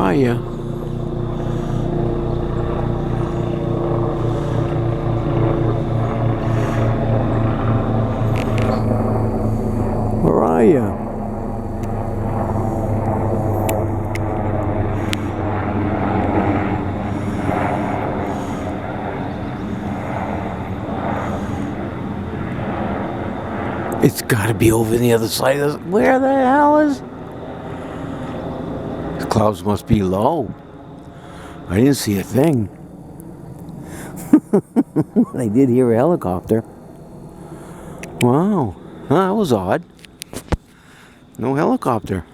are you? Where are you? It's got to be over the other side of this. Where the hell is... The clouds must be low. I didn't see a thing. I did hear a helicopter. Wow. That was odd. No helicopter.